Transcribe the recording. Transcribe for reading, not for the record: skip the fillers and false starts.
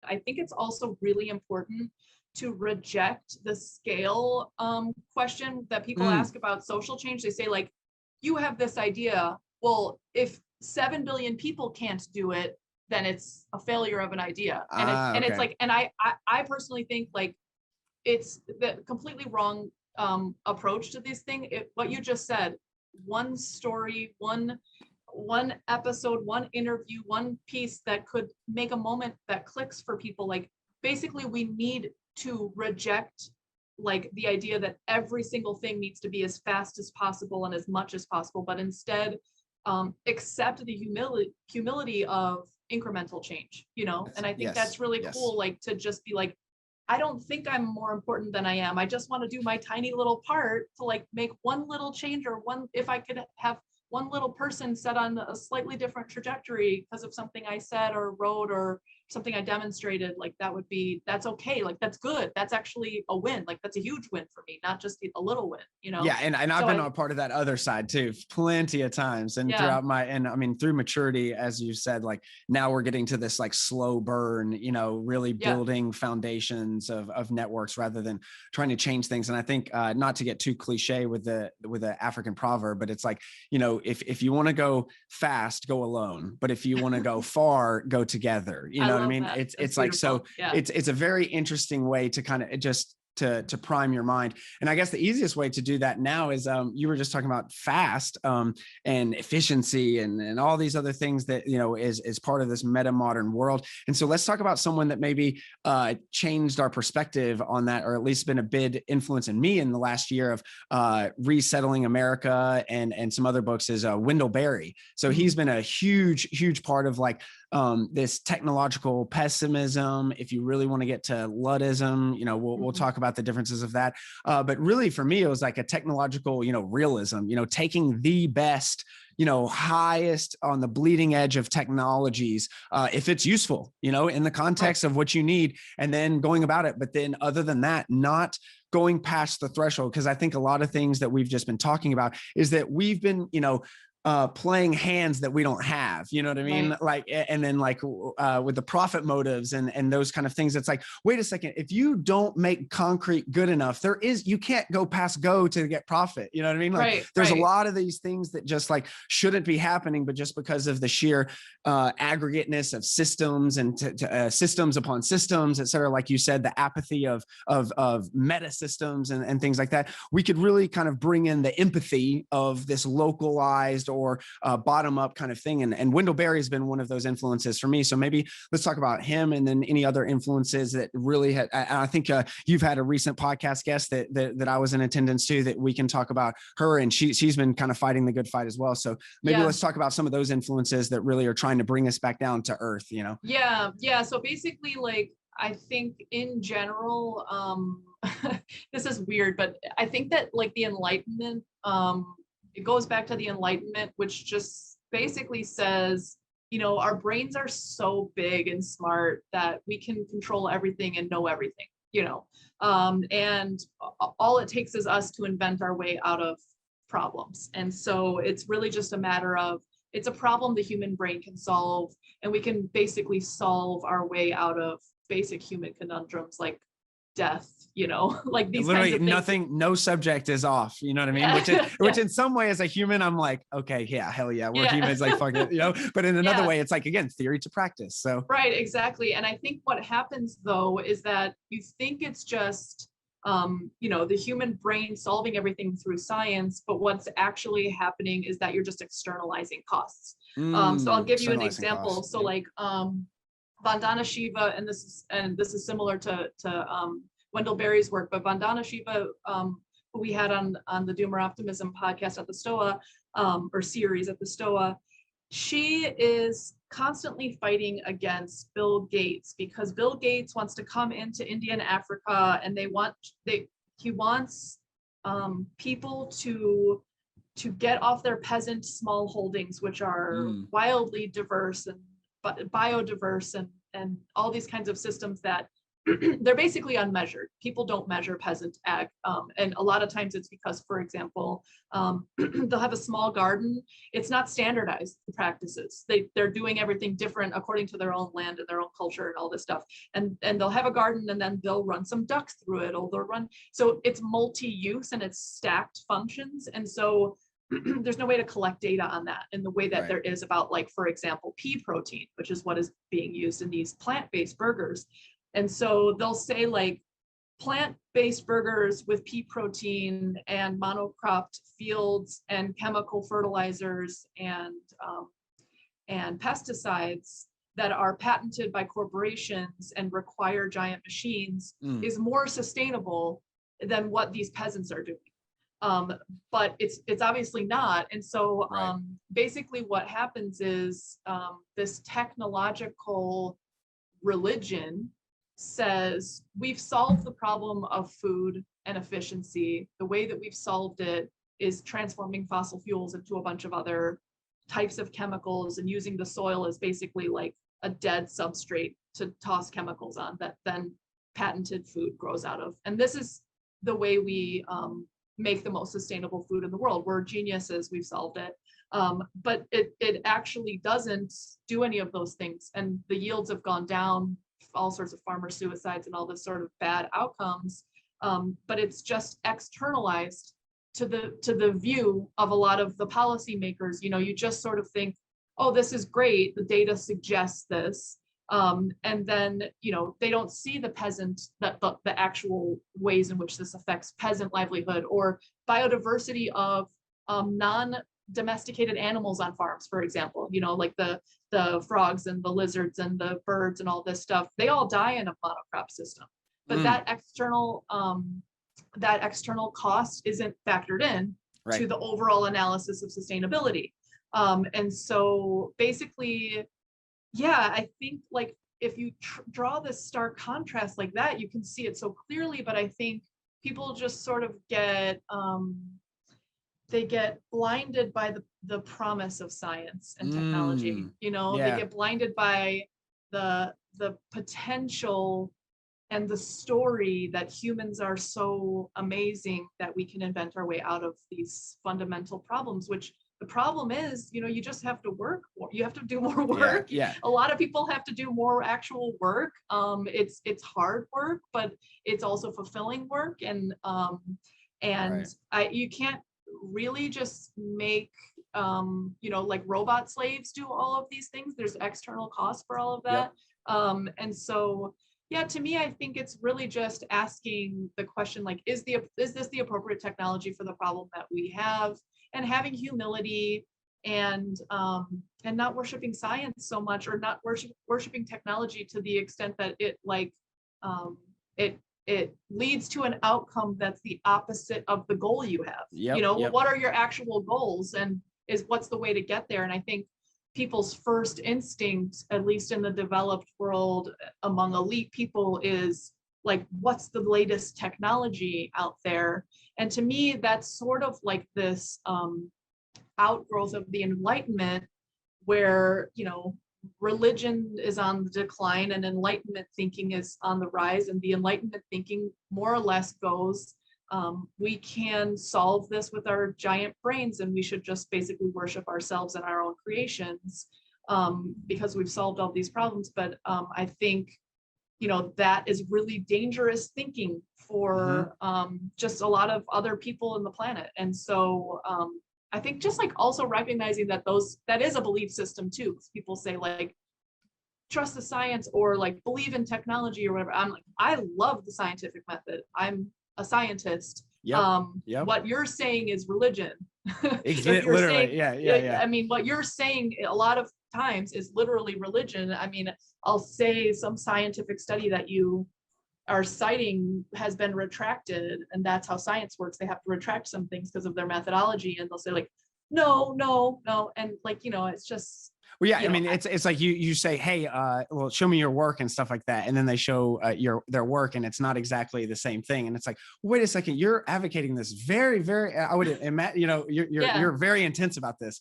I think it's also really important to reject the scale question that people ask about social change. They say like, you have this idea. Well, if 7 billion people can't do it, then it's a failure of an idea. And it's like, and I personally think like it's the completely wrong approach to this thing. What you just said, one story, one episode, one interview, one piece that could make a moment that clicks for people. Like basically we need to reject like the idea that every single thing needs to be as fast as possible and as much as possible, but instead accept the humility of incremental change, you know? And I think that's really cool, like to just be like, I don't think I'm more important than I am. I just want to do my tiny little part to like make one little change, or if I could have one little person set on a slightly different trajectory because of something I said or wrote or something I demonstrated, like that's okay. Like that's good. That's actually a win. Like that's a huge win for me, not just a little win, you know? Yeah. And I've been a part of that other side too, plenty of times. And through maturity, as you said, like now we're getting to this like slow burn, you know, really building foundations of networks rather than trying to change things. And I think not to get too cliche with the African proverb, but it's like, you know, if you want to go fast, go alone. But if you want to go far, go together. You know what I mean? That. It's like, so it's a very interesting way to kind of just to prime your mind. And I guess the easiest way to do that now is you were just talking about fast and efficiency and all these other things that, you know, is part of this meta modern world. And so let's talk about someone that maybe changed our perspective on that, or at least been a big influence in me in the last year of Resettling America and some other books is Wendell Berry. So he's been a huge part of like this technological pessimism. If you really want to get to Luddism, you know, we'll talk about the differences of that. But really for me, it was like a technological, you know, realism, you know, taking the best, you know, highest on the bleeding edge of technologies, if it's useful, you know, in the context of what you need, and then going about it. But then other than that, not going past the threshold. Because I think a lot of things that we've just been talking about is that we've been, you know, playing hands that we don't have, you know what I mean? Right. Like, and then like with the profit motives and those kind of things, it's like, wait a second, if you don't make concrete good enough, you can't go past go to get profit. You know what I mean? Like there's a lot of these things that just like shouldn't be happening, but just because of the sheer aggregateness of systems and systems upon systems, et cetera, like you said, the apathy of meta systems and things like that, we could really kind of bring in the empathy of this localized or bottom up kind of thing. And Wendell Berry has been one of those influences for me. So maybe let's talk about him and then any other influences that really had, I think you've had a recent podcast guest that I was in attendance to, that we can talk about her, and she's been kind of fighting the good fight as well. So maybe let's talk about some of those influences that really are trying to bring us back down to earth, you know? Yeah. So basically, like, I think in general, this is weird, but I think that like the Enlightenment, it goes back to the Enlightenment, which just basically says, you know, our brains are so big and smart that we can control everything and know everything, you know, and all it takes is us to invent our way out of problems. And so it's really just a matter of, it's a problem the human brain can solve, and we can basically solve our way out of basic human conundrums like death, you know, like these literally kinds of nothing, no subject is off, you know what I mean? Which in some way as a human, I'm like, okay, yeah, hell yeah, we're humans, like fuck it, you know, but in another way, it's like, again, theory to practice. So right, exactly. And I think what happens though, is that you think it's just, you know, the human brain solving everything through science, but what's actually happening is that you're just externalizing costs. So I'll give you an example. Costs. So like, Vandana Shiva, and this is similar to Wendell Berry's work, but Vandana Shiva, who we had on the Doomer Optimism podcast at the STOA, or series at the STOA, she is constantly fighting against Bill Gates, because Bill Gates wants to come into India and Africa, and he wants people to get off their peasant small holdings, which are wildly diverse and biodiverse and all these kinds of systems that they're basically unmeasured. People don't measure peasant ag. And a lot of times it's because, for example, they'll have a small garden. It's not standardized practices. They're doing everything different according to their own land and their own culture and all this stuff. And they'll have a garden and then they'll run some ducks through it, or they'll run. So it's multi-use and it's stacked functions. And so there's no way to collect data on that in the way that there is about, like, for example, pea protein, which is what is being used in these plant-based burgers. And so they'll say, like, plant-based burgers with pea protein and monocropped fields and chemical fertilizers and pesticides that are patented by corporations and require giant machines is more sustainable than what these peasants are doing. But it's obviously not. And so basically what happens is this technological religion says we've solved the problem of food and efficiency. The way that we've solved it is transforming fossil fuels into a bunch of other types of chemicals and using the soil as basically like a dead substrate to toss chemicals on that then patented food grows out of. And this is the way we make the most sustainable food in the world. We're geniuses, we've solved it. But it actually doesn't do any of those things. And the yields have gone down, all sorts of farmer suicides and all this sort of bad outcomes. But it's just externalized to the view of a lot of the policymakers. You know, you just sort of think, oh, this is great, the data suggests this. And then, you know, they don't see the peasant, the actual ways in which this affects peasant livelihood or biodiversity of non-domesticated animals on farms, for example. You know, like the frogs and the lizards and the birds and all this stuff, they all die in a monocrop system. But that external cost isn't factored in to the overall analysis of sustainability. And so basically, yeah, I think, like, if you draw this stark contrast like that, you can see it so clearly. But I think people just sort of get they get blinded by the promise of science and technology. You know, they get blinded by the potential and the story that humans are so amazing that we can invent our way out of these fundamental problems, which the problem is, you know, you just have to work. You have to do more work. A lot of people have to do more actual work. It's hard work, but it's also fulfilling work. And you can't really just make, you know, like robot slaves do all of these things. There's external costs for all of that. And so, yeah, to me, I think it's really just asking the question, like, is this the appropriate technology for the problem that we have? And having humility and not worshiping science so much, or not worshiping technology to the extent that it leads to an outcome that's the opposite of the goal you have. You know, what are your actual goals, and what's the way to get there? And I think people's first instinct, at least in the developed world among elite people, is like, what's the latest technology out there? And to me, that's sort of like this outgrowth of the Enlightenment, where, you know, religion is on the decline and Enlightenment thinking is on the rise. And the Enlightenment thinking more or less goes, we can solve this with our giant brains, and we should just basically worship ourselves and our own creations because we've solved all these problems. But I think, you know, that is really dangerous thinking for just a lot of other people in the planet. And so I think just like also recognizing that that is a belief system too. People say, like, trust the science, or like believe in technology or whatever. I'm like, I love the scientific method. I'm a scientist. What you're saying is religion. Literally, I mean, what you're saying a lot of times is literally religion. I mean, I'll say some scientific study that you are citing has been retracted, and that's how science works. They have to retract some things because of their methodology, and they'll say, like, no, and, like, you know, it's just. Well, yeah, I mean, it's like you say, hey, well, show me your work and stuff like that, and then they show their work, and it's not exactly the same thing, and it's like, wait a second, you're advocating this very, very. I would imagine, you know, you're very intense about this,